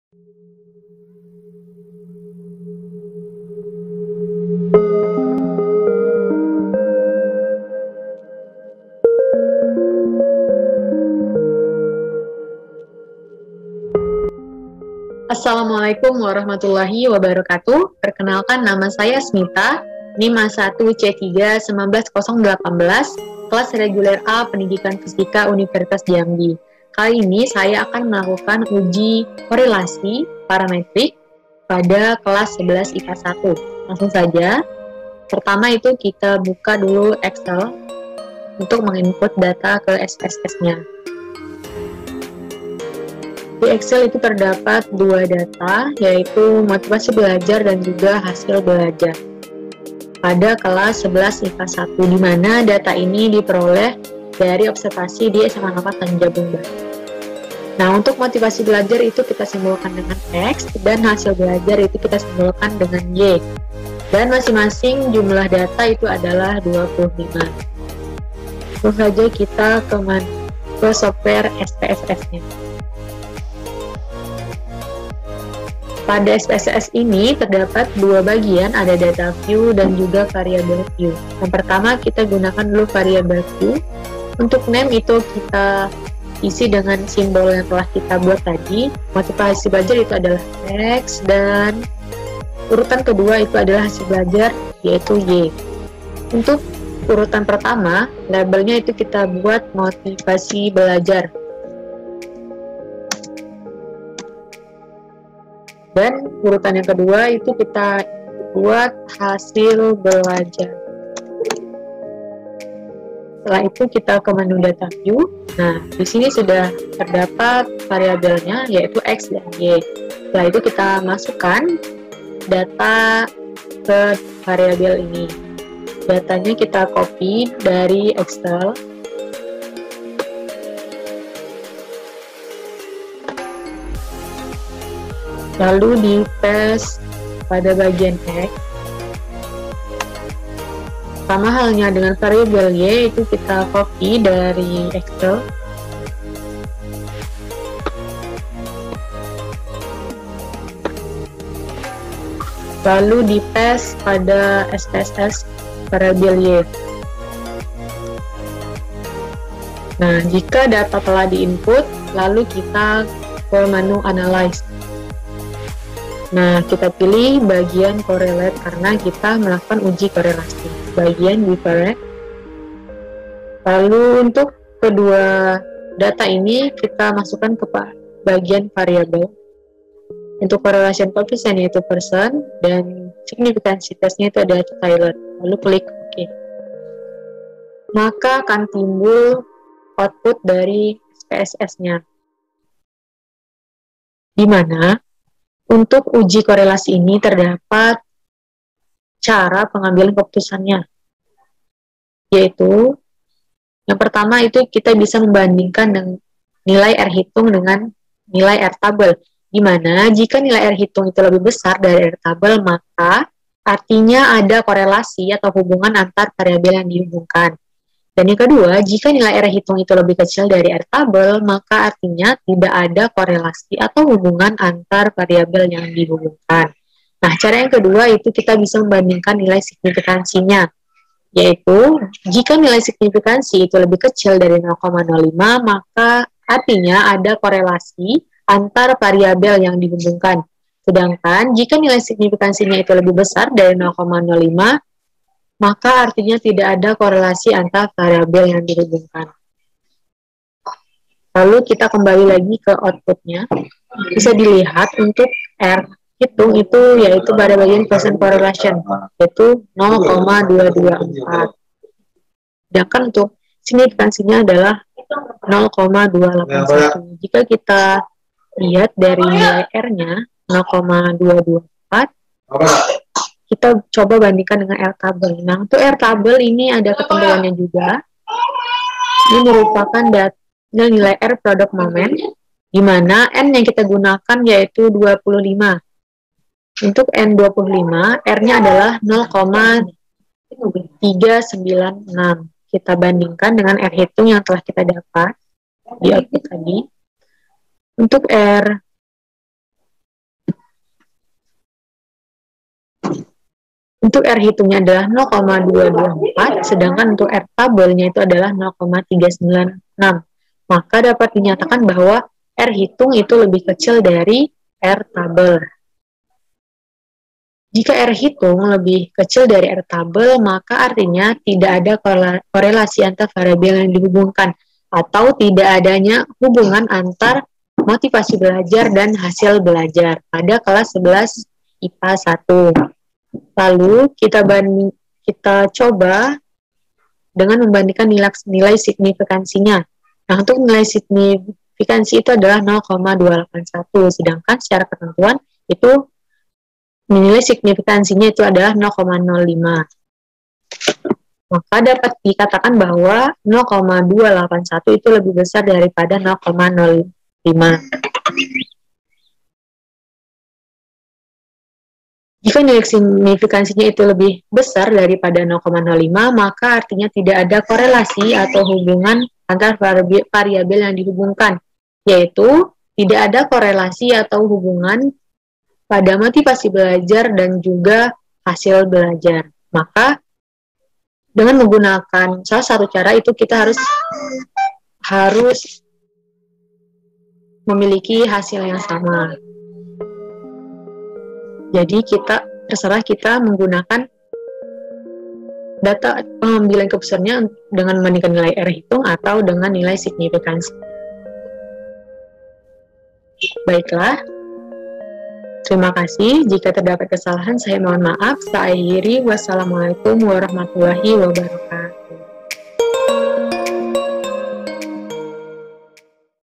Assalamualaikum warahmatullahi wabarakatuh. Perkenalkan, nama saya Smita, NIM 1C3 19018, kelas reguler A Pendidikan Fisika Universitas Jambi. Kali ini saya akan melakukan uji korelasi parametrik pada kelas 11 IPA 1. Langsung saja. Pertama itu kita buka dulu Excel untuk menginput data ke SPSS-nya. Di Excel itu terdapat dua data, yaitu motivasi belajar dan juga hasil belajar pada kelas 11 IPA 1, di mana data ini diperoleh dari observasi di SMA 4 Tanjung Barat. Nah, untuk motivasi belajar itu kita simbolkan dengan X, dan hasil belajar itu kita simbolkan dengan Y. Dan masing-masing jumlah data itu adalah 25. Langsung saja kita ke software SPSS-nya. Pada SPSS ini terdapat dua bagian, ada data view dan juga variable view. Yang pertama kita gunakan dulu variable view. Untuk name itu kita isi dengan simbol yang telah kita buat tadi. Motivasi belajar itu adalah X, dan urutan kedua itu adalah hasil belajar, yaitu Y. Untuk urutan pertama, labelnya itu kita buat motivasi belajar. Dan urutan yang kedua itu kita buat hasil belajar. Setelah itu kita ke menu data view. Nah, di sini sudah terdapat variabelnya, yaitu X dan Y. Setelah itu kita masukkan data ke variabel ini. Datanya kita copy dari Excel. Lalu di paste pada bagian X. Sama halnya dengan variabel Y, itu kita copy dari Excel. Lalu di paste pada SPSS variabel Y. Nah, jika data telah diinput, lalu kita ke menu Analyze. Nah, kita pilih bagian correlate karena kita melakukan uji korelasi. Bagian different. Lalu untuk kedua data ini kita masukkan ke bagian variabel. Untuk correlation coefficient yaitu percent, dan significancy testnya itu adalah Taylor. Lalu klik OK. Maka akan timbul output dari SPSS-nya. Di mana untuk uji korelasi ini terdapat cara pengambilan keputusannya, yaitu yang pertama itu kita bisa membandingkan dengan nilai R hitung dengan nilai R tabel, di mana jika nilai R hitung itu lebih besar dari R tabel, maka artinya ada korelasi atau hubungan antar variabel yang dihubungkan. Dan yang kedua, jika nilai R hitung itu lebih kecil dari R tabel, maka artinya tidak ada korelasi atau hubungan antar variabel yang dihubungkan. Nah, cara yang kedua itu kita bisa membandingkan nilai signifikansinya, yaitu jika nilai signifikansi itu lebih kecil dari 0,05, maka artinya ada korelasi antar variabel yang dihubungkan. Sedangkan jika nilai signifikansinya itu lebih besar dari 0,05, maka artinya tidak ada korelasi antar variabel yang dihubungkan. Lalu kita kembali lagi ke outputnya. Bisa dilihat untuk R hitung itu yaitu pada bagian percent correlation, yaitu 0,224. Sedangkan untuk signifikansinya adalah 0,281. Jika kita lihat dari nilai R-nya 0,224, kita coba bandingkan dengan R tabel. Nah, untuk R tabel ini ada ketentuannya juga. Ini merupakan nilai R product moment, di mana N yang kita gunakan yaitu 25. Untuk N25, R-nya adalah 0,396. Kita bandingkan dengan R hitung yang telah kita dapat di output tadi. Untuk R untuk R hitungnya adalah 0,224, sedangkan untuk R tabelnya itu adalah 0,396. Maka dapat dinyatakan bahwa R hitung itu lebih kecil dari R tabel. Jika R hitung lebih kecil dari R tabel, maka artinya tidak ada korelasi antar variabel yang dihubungkan, atau tidak adanya hubungan antar motivasi belajar dan hasil belajar pada kelas 11 IPA 1. Lalu kita coba dengan membandingkan nilai signifikansinya. Nah, untuk nilai signifikansi itu adalah 0,281, sedangkan secara ketentuan itu nilai signifikansinya itu adalah 0,05. Maka dapat dikatakan bahwa 0,281 itu lebih besar daripada 0,05. Jika nilai signifikansinya itu lebih besar daripada 0,05, maka artinya tidak ada korelasi atau hubungan antar variabel yang dihubungkan, yaitu tidak ada korelasi atau hubungan pada motivasi belajar dan juga hasil belajar. Maka dengan menggunakan salah satu cara itu kita harus memiliki hasil yang sama. Jadi terserah kita menggunakan data pengambilan keputusannya dengan membandingkan nilai R hitung atau dengan nilai signifikansi. Baiklah. Terima kasih. Jika terdapat kesalahan, saya mohon maaf. Saya akhiri. Wassalamualaikum warahmatullahi wabarakatuh.